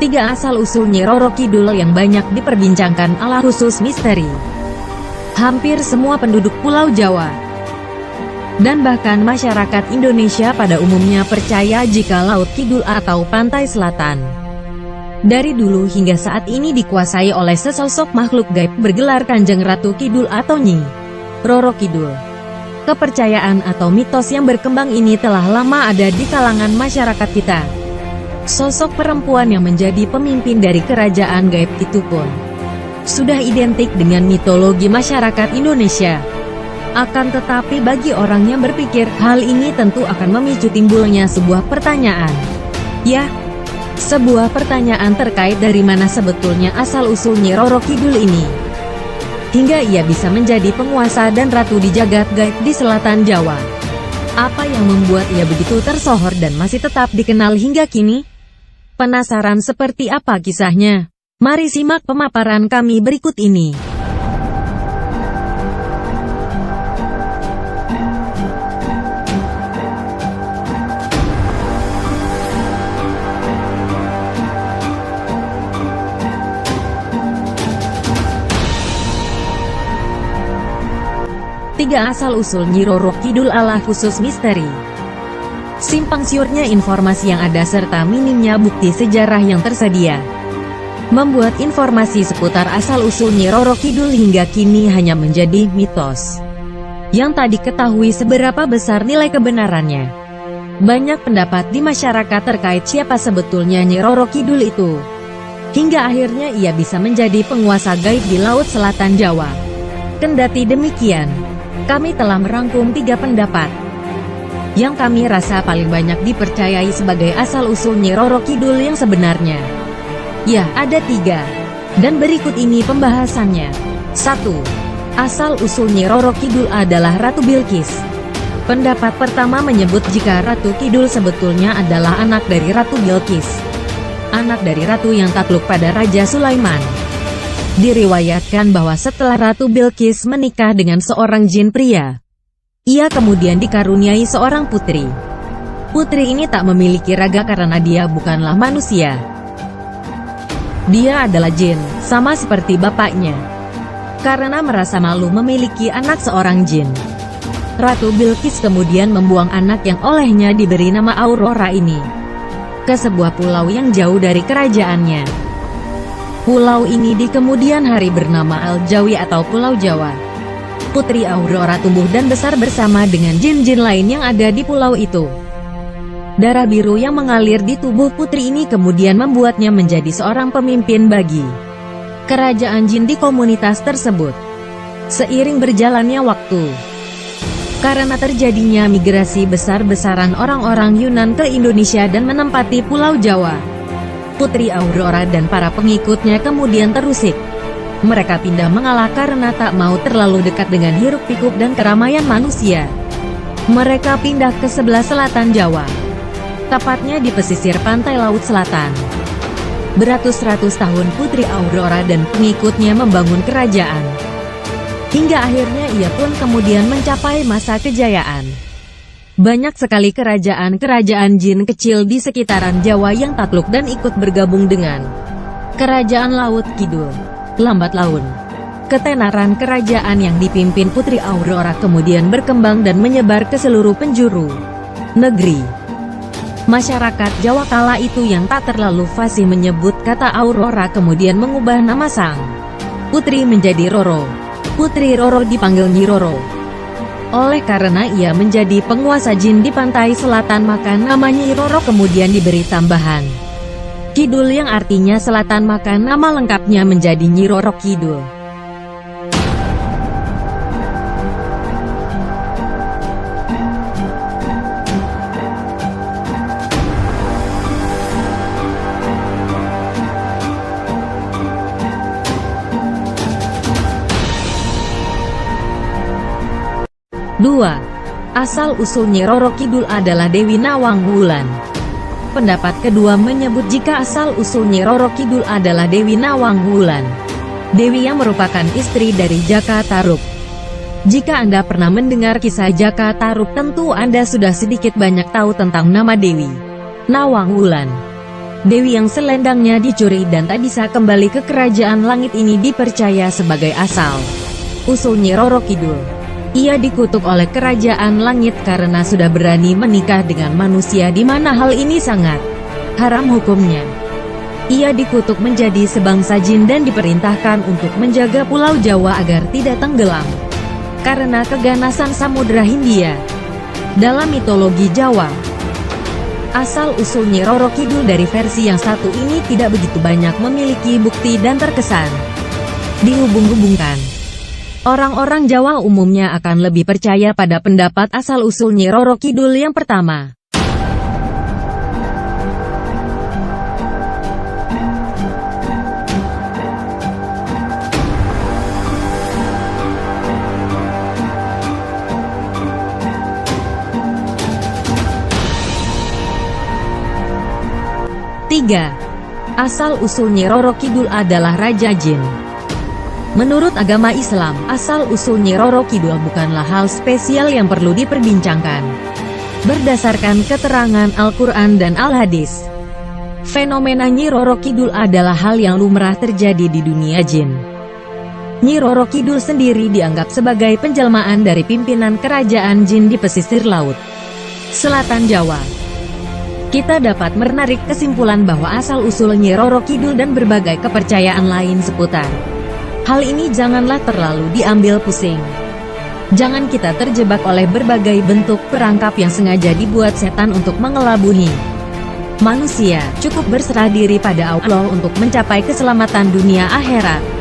Tiga asal-usul Nyi Roro Kidul yang banyak diperbincangkan ala khusus misteri. Hampir semua penduduk Pulau Jawa dan bahkan masyarakat Indonesia pada umumnya percaya jika Laut Kidul atau Pantai Selatan dari dulu hingga saat ini dikuasai oleh sesosok makhluk gaib bergelar Kanjeng Ratu Kidul atau Nyi Roro Kidul. Kepercayaan atau mitos yang berkembang ini telah lama ada di kalangan masyarakat kita. Sosok perempuan yang menjadi pemimpin dari kerajaan gaib itu pun sudah identik dengan mitologi masyarakat Indonesia. Akan tetapi bagi orang yang berpikir, hal ini tentu akan memicu timbulnya sebuah pertanyaan. Ya, sebuah pertanyaan terkait dari mana sebetulnya asal-usul Nyi Roro Kidul ini, hingga ia bisa menjadi penguasa dan ratu di jagat gaib di selatan Jawa. Apa yang membuat ia begitu tersohor dan masih tetap dikenal hingga kini? Penasaran seperti apa kisahnya? Mari simak pemaparan kami berikut ini. Tiga asal-usul Nyi Roro Kidul ala khusus misteri. Simpang siurnya informasi yang ada serta minimnya bukti sejarah yang tersedia membuat informasi seputar asal-usul Nyi Roro Kidul hingga kini hanya menjadi mitos yang tak diketahui seberapa besar nilai kebenarannya. Banyak pendapat di masyarakat terkait siapa sebetulnya Nyi Roro Kidul itu, hingga akhirnya ia bisa menjadi penguasa gaib di Laut Selatan Jawa. Kendati demikian, kami telah merangkum tiga pendapat yang kami rasa paling banyak dipercayai sebagai asal-usul Nyi Roro Kidul yang sebenarnya. Ya, ada tiga, dan berikut ini pembahasannya. 1. Asal-usul Nyi Roro Kidul adalah Ratu Bilqis. Pendapat pertama menyebut jika Ratu Kidul sebetulnya adalah anak dari Ratu Bilqis, anak dari ratu yang takluk pada Raja Sulaiman. Diriwayatkan bahwa setelah Ratu Bilqis menikah dengan seorang jin pria, ia kemudian dikaruniai seorang putri. Putri ini tak memiliki raga karena dia bukanlah manusia. Dia adalah jin, sama seperti bapaknya. Karena merasa malu memiliki anak seorang jin, Ratu Bilqis kemudian membuang anak yang olehnya diberi nama Aurora ini ke sebuah pulau yang jauh dari kerajaannya. Pulau ini di kemudian hari bernama Al-Jawi atau Pulau Jawa. Putri Aurora tumbuh dan besar bersama dengan jin-jin lain yang ada di pulau itu. Darah biru yang mengalir di tubuh putri ini kemudian membuatnya menjadi seorang pemimpin bagi kerajaan jin di komunitas tersebut. Seiring berjalannya waktu, karena terjadinya migrasi besar-besaran orang-orang Yunan ke Indonesia dan menempati Pulau Jawa, Putri Aurora dan para pengikutnya kemudian terusik. Mereka pindah mengalah karena tak mau terlalu dekat dengan hiruk-pikuk dan keramaian manusia. Mereka pindah ke sebelah selatan Jawa, tepatnya di pesisir pantai Laut Selatan. Beratus-ratus tahun Putri Aurora dan pengikutnya membangun kerajaan, hingga akhirnya ia pun kemudian mencapai masa kejayaan. Banyak sekali kerajaan-kerajaan jin kecil di sekitaran Jawa yang takluk dan ikut bergabung dengan Kerajaan Laut Kidul. Lambat laun, ketenaran kerajaan yang dipimpin Putri Aurora kemudian berkembang dan menyebar ke seluruh penjuru negeri. Masyarakat Jawa kala itu yang tak terlalu fasih menyebut kata Aurora kemudian mengubah nama sang putri menjadi Roro. Putri Roro dipanggil Nyi Roro oleh karena ia menjadi penguasa jin di pantai selatan, maka nama Nyi Roro kemudian diberi tambahan Kidul yang artinya selatan, maka nama lengkapnya menjadi Nyi Roro Kidul. Dua. Asal-usul Nyi Roro Kidul adalah Dewi Nawang Wulan. Pendapat kedua menyebut jika asal-usul Nyi Roro Kidul adalah Dewi Nawang Wulan. Dewi yang merupakan istri dari Jaka Tarub. Jika Anda pernah mendengar kisah Jaka Tarub, tentu Anda sudah sedikit banyak tahu tentang nama Dewi Nawang Wulan. Dewi yang selendangnya dicuri dan tak bisa kembali ke kerajaan langit ini dipercaya sebagai asal-usul Nyi Roro Kidul. Ia dikutuk oleh kerajaan langit karena sudah berani menikah dengan manusia, di mana hal ini sangat haram hukumnya. Ia dikutuk menjadi sebangsa jin dan diperintahkan untuk menjaga Pulau Jawa agar tidak tenggelam karena keganasan Samudra Hindia. Dalam mitologi Jawa, asal-usul Nyi Roro Kidul dari versi yang satu ini tidak begitu banyak memiliki bukti dan terkesan dihubung-hubungkan. Orang-orang Jawa umumnya akan lebih percaya pada pendapat asal-usul Nyi Roro Kidul yang pertama. Tiga. Asal-usul Nyi Roro Kidul adalah Raja Jin. Menurut agama Islam, asal-usul Nyi Roro Kidul bukanlah hal spesial yang perlu diperbincangkan. Berdasarkan keterangan Al-Quran dan Al-Hadis, fenomena Nyi Roro Kidul adalah hal yang lumrah terjadi di dunia jin. Nyi Roro Kidul sendiri dianggap sebagai penjelmaan dari pimpinan kerajaan jin di pesisir laut selatan Jawa. Kita dapat menarik kesimpulan bahwa asal-usul Nyi Roro Kidul dan berbagai kepercayaan lain seputar hal ini janganlah terlalu diambil pusing. Jangan kita terjebak oleh berbagai bentuk perangkap yang sengaja dibuat setan untuk mengelabui manusia. Cukup berserah diri pada Allah untuk mencapai keselamatan dunia akhirat.